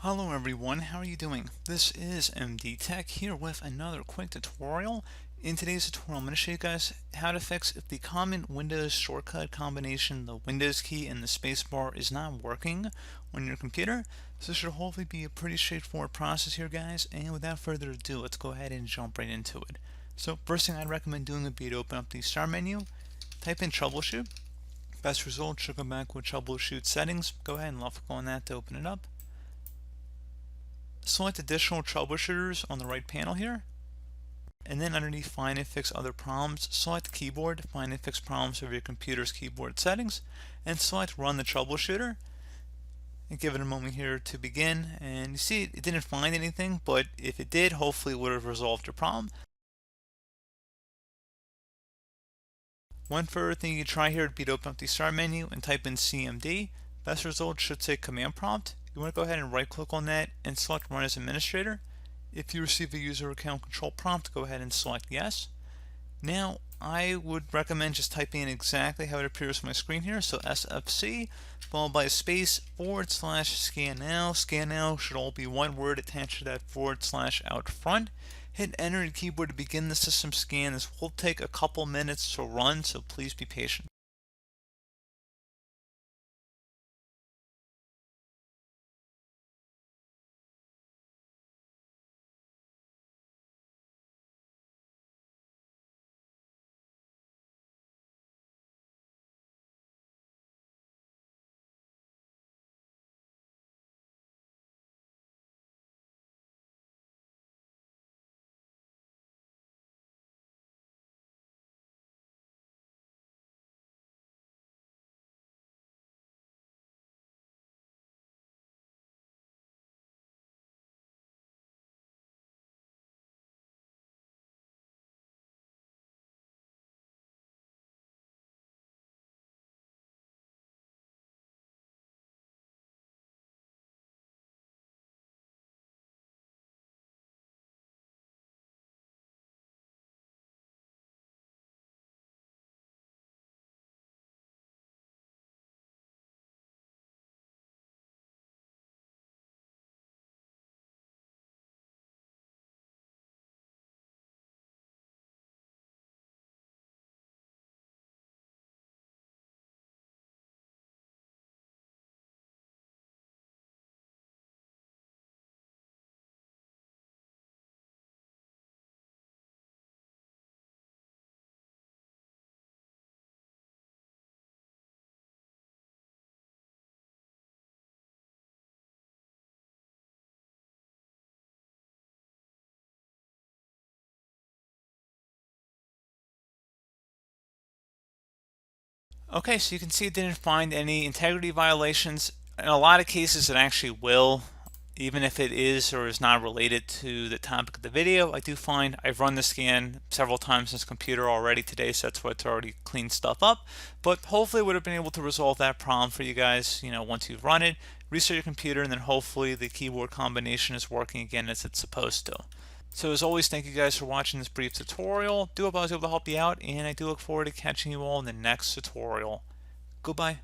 Hello everyone, how are you doing? This is MD Tech here with another quick tutorial. In today's tutorial, I'm going to show you guys how to fix if the common Windows shortcut combination, the Windows key and the spacebar, is not working on your computer. So this should hopefully be a pretty straightforward process here, guys. And without further ado, let's go ahead and jump right into it. So first thing I'd recommend doing would be to open up the Start menu, type in Troubleshoot. Best result should come back with Troubleshoot Settings. Go ahead and left click on that to open it up. Select additional troubleshooters on the right panel here, and then underneath Find and Fix Other Problems, select Keyboard, Find and Fix Problems of your computer's keyboard settings, and select Run the Troubleshooter. And give it a moment here to begin. And you see it didn't find anything, but if it did, hopefully it would have resolved your problem. One further thing you can try here would be to open up the Start menu and type in CMD. Best result should say Command Prompt. You want to go ahead and right click on that and select Run as Administrator. If you receive a user account control prompt, go ahead and select Yes. Now I would recommend just typing in exactly how it appears on my screen here. So SFC followed by a space /scan now. Scan now should all be one word attached to that / out front. Hit enter on your keyboard to begin the system scan. This will take a couple minutes to run, so please be patient. Okay, so you can see it didn't find any integrity violations. In a lot of cases it actually will, even if it is or is not related to the topic of the video. I do find I've run the scan several times on this computer already today, so that's why it's already cleaned stuff up. But hopefully I would have been able to resolve that problem for you guys, once you've run it, restart your computer, and then hopefully the keyboard combination is working again as it's supposed to. So as always, thank you guys for watching this brief tutorial. Do hope I was able to help you out, and I do look forward to catching you all in the next tutorial. Goodbye.